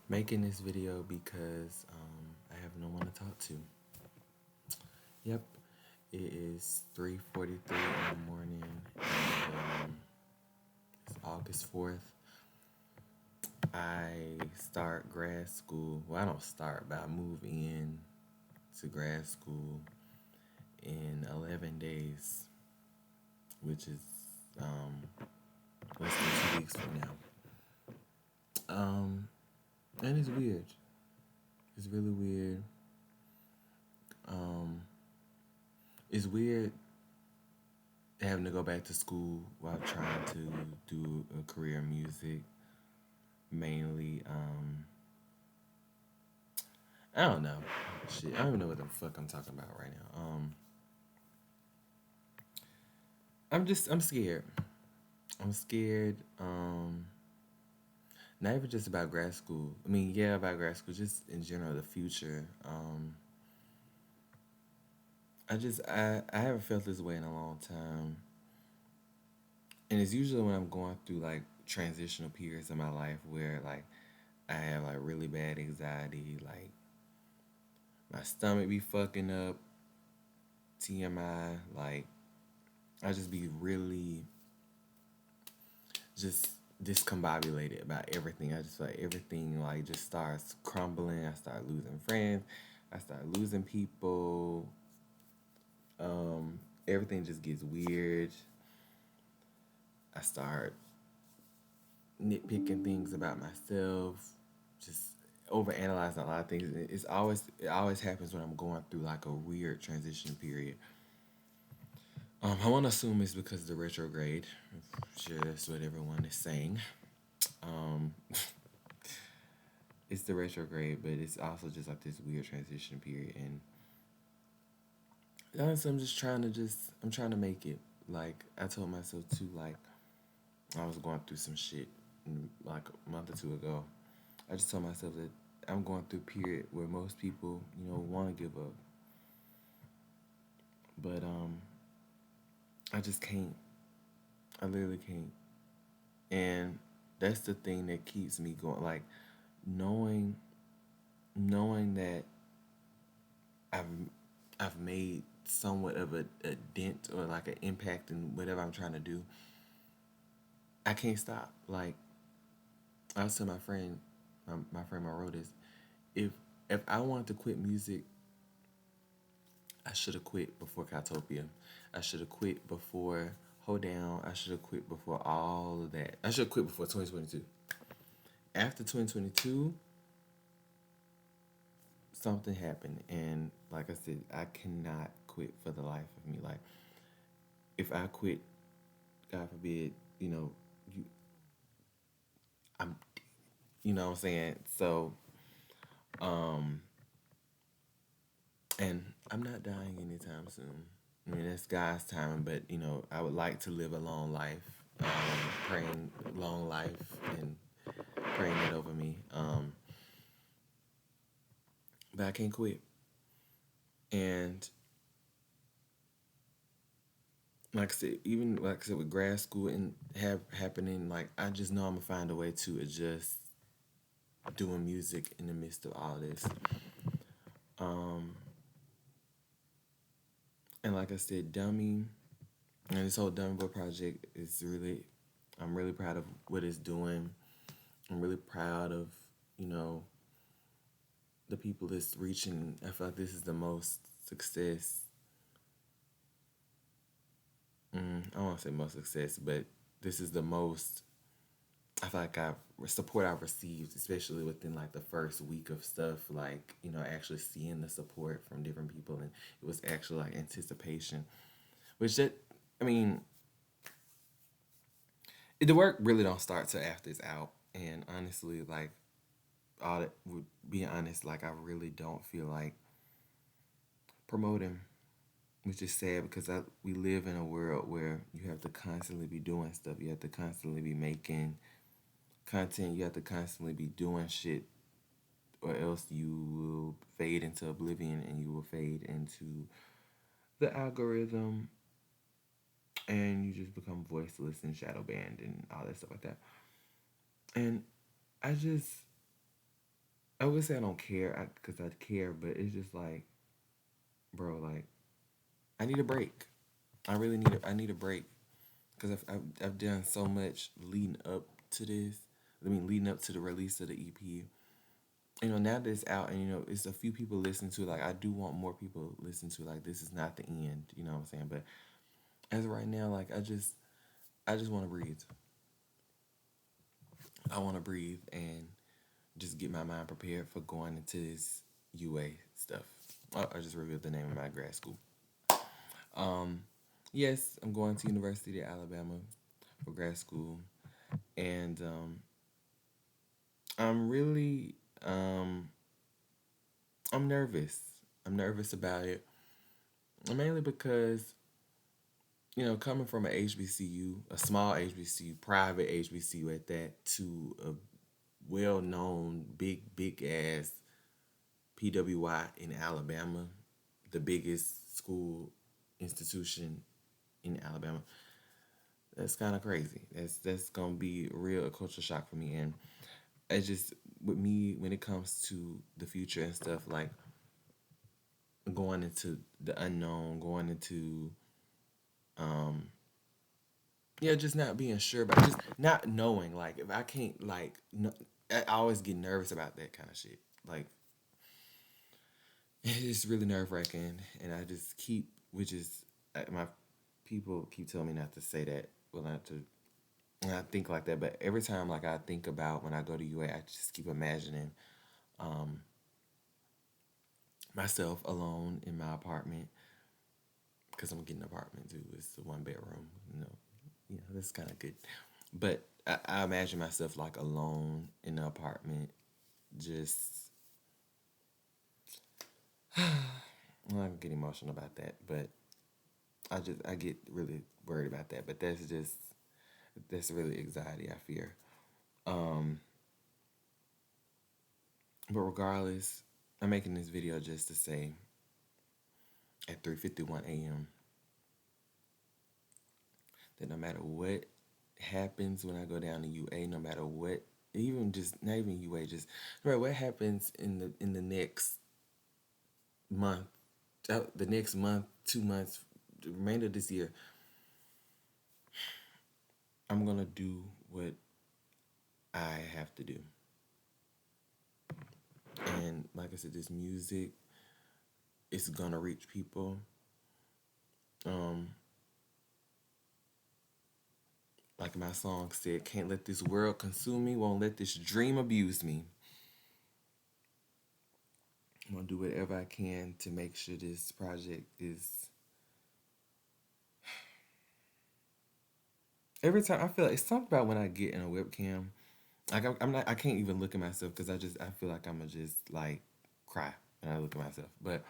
Making this video because I have no one to talk to. Yep, it is 3:43 in the morning, and it's August 4th. I start grad school. Well, I don't start, but I move in to grad school in 11 days, which is less than 2 weeks from now. And it's weird. It's really weird. Um, it's weird having to go back to school while trying to do a career in music. Mainly, I don't know. Shit, I don't even know what the fuck I'm talking about right now. I'm scared. I'm scared. Not even just about grad school. I mean, yeah, about grad school, just in general, the future. I haven't felt this way in a long time, and it's usually when I'm going through like transitional periods in my life where like I have like really bad anxiety, like my stomach be fucking up, TMI, like I just be really just discombobulated about everything. I just feel like everything like just starts crumbling. I start losing friends. I start losing people. Everything just gets weird. I start nitpicking things about myself, just overanalyzing a lot of things. It always happens when I'm going through like a weird transition period. I want to assume it's because of the retrograde. Sure, that's what everyone is saying. Um, it's the retrograde, but it's also just like this weird transition period. And honestly, I'm trying to make it. Like I told myself too, like I was going through some shit like a month or two ago. I just told myself that I'm going through a period where most people, want to give up, but I just can't. I literally can't. And that's the thing that keeps me going. Like knowing, knowing that I've I've made somewhat of a dent or like an impact in whatever I'm trying to do. I can't stop. Like I was telling my friend, my friend my wrote this. If if I wanted to quit music, I should have quit before Catopia. I should have quit before Hold Down. I should have quit before all of that. I should have quit before 2022. After 2022, something happened, and like I said, I cannot quit for the life of me. Like if I quit, God forbid, you, I'm, what I'm saying. So, um, and I'm not dying anytime soon. I mean, that's God's timing, but I would like to live a long life, praying long life and praying it over me. But I can't quit. And like I said, even like I said with grad school and have happening, like I just know I'm gonna find a way to adjust doing music in the midst of all this. Um, and like I said, Dummy and this whole Dummy Boy project is really, I'm really proud of what it's doing. I'm really proud of, you know, the people it's reaching. I feel like this is the most success. I don't want to say most success, but this is the most. I feel like support I've received, especially within like the first week of stuff. Like actually seeing the support from different people, and it was actually like anticipation, which that I mean, the work really don't start till after it's out. And honestly, like all that would be honest, like I really don't feel like promoting, which is sad because we live in a world where you have to constantly be doing stuff. You have to constantly be making content. You have to constantly be doing shit, or else you will fade into oblivion and you will fade into the algorithm and you just become voiceless and shadow banned and all that stuff like that. And I just I would say I don't care because I care, but it's just like, bro, like I need a break. I need a break because I've done so much leading up to this. I mean, leading up to the release of the EP. You know, now that it's out and you know it's a few people listen to it, like I do want more people to listen to it, like this is not the end, you know what I'm saying? But as of right now, like I just want to breathe. I want to breathe and just get my mind prepared for going into this UA stuff. I just revealed the name of my grad school. Um, yes, I'm going to University of Alabama for grad school, and I'm really I'm nervous. I'm nervous about it, mainly because you know, coming from an HBCU, a small HBCU, private HBCU at that, to a well-known, big ass PWI in Alabama, the biggest school institution in Alabama. That's kind of crazy. That's gonna be a real culture shock for me, and it's just with me when it comes to the future and stuff like going into the unknown, going into um yeah, just not being sure about just not knowing. Like if I can't like, no, I always get nervous about that kind of shit. Like it's really nerve wracking, and I just keep, which is my people keep telling me not to say that. Well, not to. And I think like that, but every time like I think about when I go to UA, I just keep imagining um, myself alone in my apartment because I'm getting an apartment too. It's a 1 bedroom. That's kind of good. But I imagine myself like alone in the apartment, just I'm not gonna get emotional about that, but I get really worried about that. But that's really anxiety I fear. Um, but regardless, I'm making this video just to say at 3:51 a.m. that no matter what happens when I go down to UA, no matter what, even just not even UA, just no matter what happens in the next month, the next month, 2 months, the remainder of this year, I'm gonna do what I have to do. And like I said, this music is gonna reach people. Um, like my song said, can't let this world consume me, won't let this dream abuse me. I'm gonna do whatever I can to make sure this project is. Every time I feel like, it's something about when I get in a webcam, like I'm not, I can't even look at myself because I feel like I'm gonna just like cry when I look at myself. But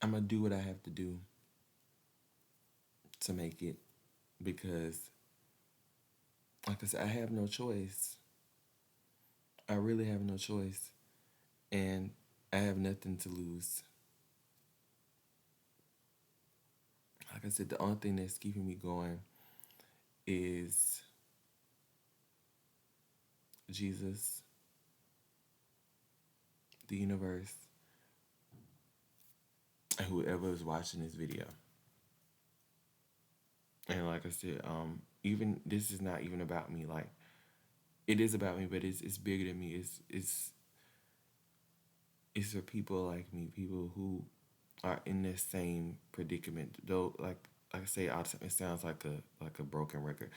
I'm gonna do what I have to do to make it because, like I said, I have no choice. I really have no choice, and I have nothing to lose. Like I said, the only thing that's keeping me going is Jesus, the universe, and whoever is watching this video. And like I said, even this is not even about me. Like it is about me, but it's bigger than me. It's for people like me, people who are in this same predicament. Though, like I say all the time, it sounds like a broken record.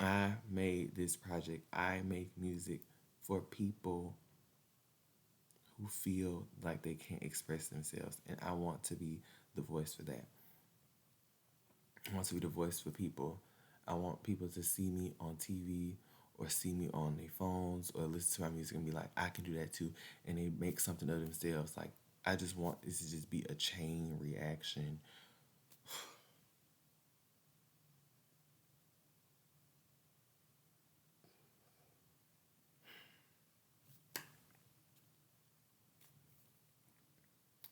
I made this project. I make music for people who feel like they can't express themselves, and I want to be the voice for that. I want to be the voice for people. I want people to see me on TV or see me on their phones or listen to my music and be like, I can do that too. And they make something of themselves. Like, I just want this to just be a chain reaction.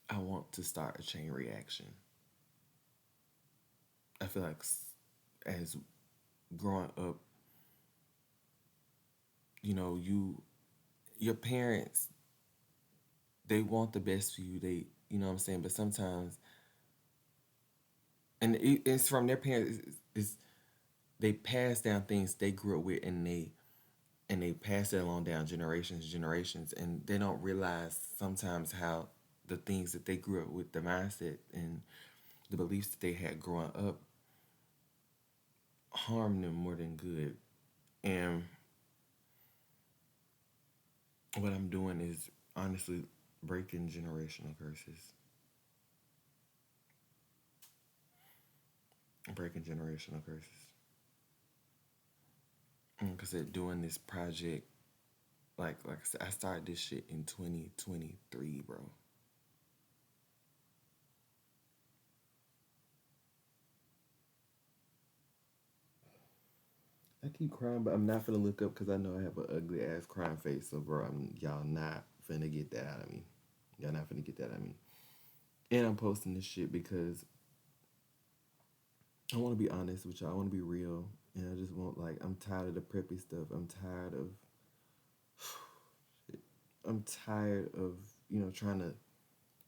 I want to start a chain reaction. I feel like as growing up, you know, your parents, they want the best for you. They, you know what I'm saying? But sometimes, and it's from their parents, they pass down things they grew up with, and they pass it along down generations, and they don't realize sometimes how the things that they grew up with, the mindset and the beliefs that they had growing up, harm them more than good. And what I'm doing is honestly breaking generational curses. Breaking generational curses. Because doing this project, like I said, I started this shit in 2023, bro. I keep crying, but I'm not finna look up because I know I have an ugly ass crying face. So, bro, y'all not finna get that out of me. Y'all not finna get that out of me. And I'm posting this shit because I want to be honest with y'all. I want to be real, and I just want like I'm tired of the preppy stuff. I'm tired of trying to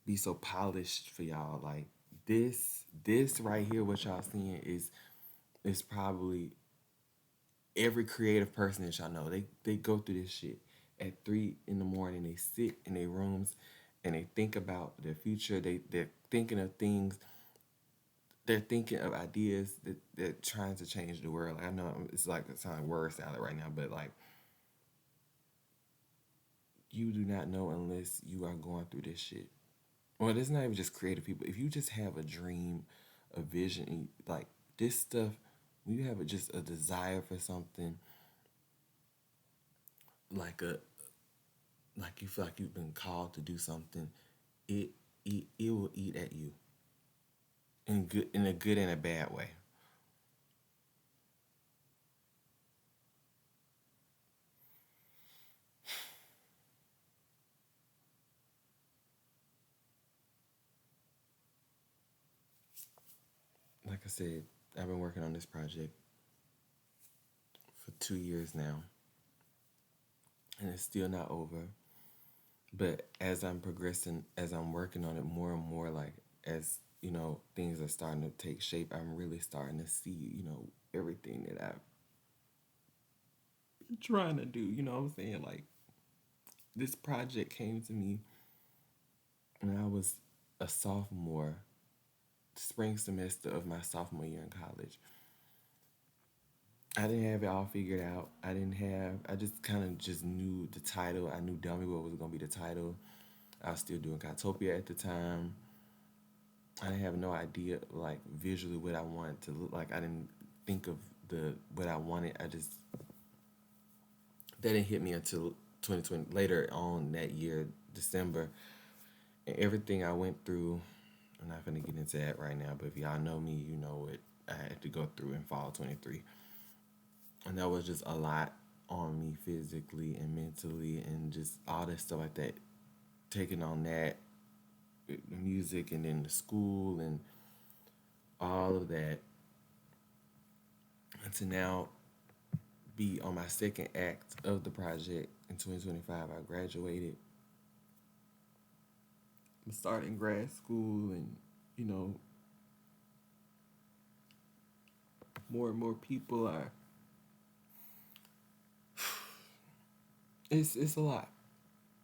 be so polished for y'all. Like this right here, what y'all seeing is probably every creative person that y'all know. They go through this shit at 3 in the morning. They sit in their rooms and they think about their future. They're thinking of things. They're thinking of ideas that they're trying to change the world. I know it's like it sounds like word salad right now, but like you do not know unless you are going through this shit. Well, it's not even just creative people. If you just have a dream, a vision, and like this stuff, when you have just a desire for something, like a like you feel like you've been called to do something, it it will eat at you in a good and a bad way. Like I said, I've been working on this project for 2 years now, and it's still not over. But as I'm progressing, as I'm working on it more and more, like as things are starting to take shape, I'm really starting to see everything that I've been trying to do. You know what I'm saying? Like this project came to me when I was a sophomore, spring semester of my sophomore year in college. I didn't have it all figured out. I just kind of just knew the title. I knew dummy what was going to be the title. I was still doing Kytopia at the time. I didn't have no idea, like, visually what I wanted to look like. I didn't think of what I wanted. That didn't hit me until 2020, later on that year, December. And everything I went through, I'm not going to get into that right now, but if y'all know me, you know what I had to go through in fall 23. And that was just a lot on me physically and mentally and just all that stuff like that. Taking on that, the music and then the school and all of that. And to now be on my second act of the project in 2025, I graduated. I'm starting grad school and, you know, more and more people are. It's a lot.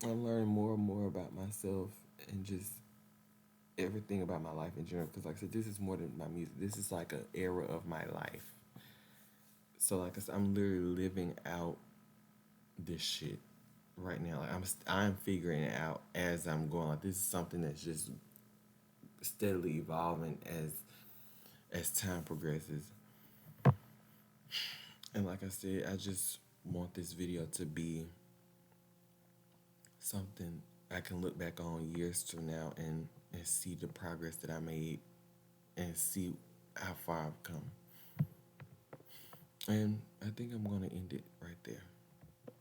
I'm learning more and more about myself and just everything about my life in general. Because, like I said, this is more than my music. This is like an era of my life. So, like I said, I'm literally living out this shit right now. Like I'm figuring it out as I'm going. Like this is something that's just steadily evolving as time progresses. And like I said, I just want this video to be something I can look back on years from now and see the progress that I made and see how far I've come. And I think I'm gonna end it right there.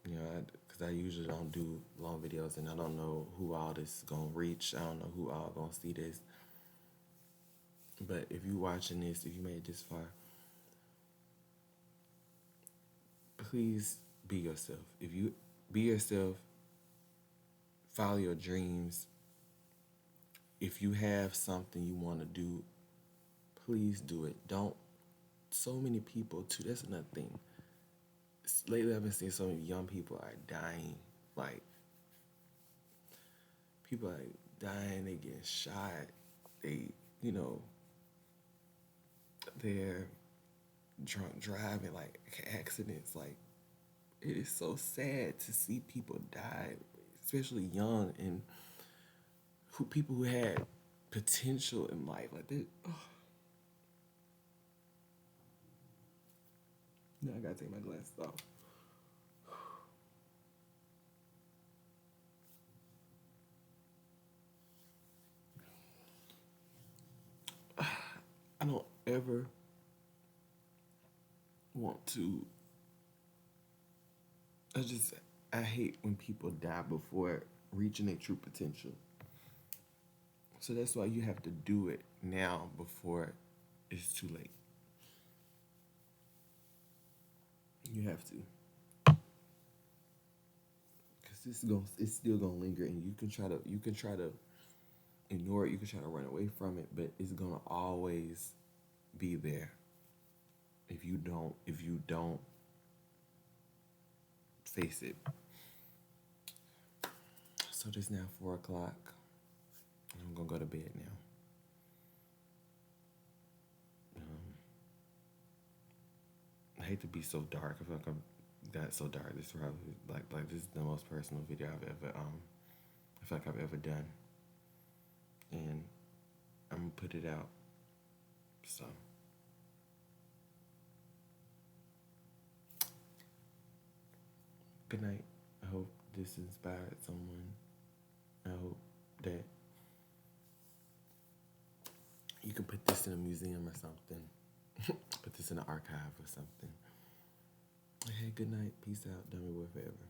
You know, because I usually don't do long videos, and I don't know who all this is gonna reach. I don't know who all gonna see this. But if you watching this, if you made it this far, please be yourself. If you be yourself, follow your dreams. If you have something you want to do, please do it. Don't. So many people too. That's another thing. Lately, I've been seeing so many young people are dying. Like people are dying. They getting shot. They, you know, they're drunk driving. Like accidents. Like it is so sad to see people die, especially young and who people who had potential in life. Like they. Oh. Now I gotta take my glasses off. I don't ever want to. I hate when people die before reaching their true potential. So that's why you have to do it now before it's too late. You have to, because it's still gonna linger, and you can try to ignore it. You can try to run away from it, but it's gonna always be there if you don't face it. So it's now 4 o'clock. I'm gonna go to bed now. I hate to be so dark. I feel like I've got so dark. This is probably like this is the most personal video I've ever I feel like I've ever done, and I'm gonna put it out. So good night. I hope this inspired someone. I hope that you can put this in a museum or something. Put this in an archive or something. Hey, good night. Peace out. Dummy Boy forever.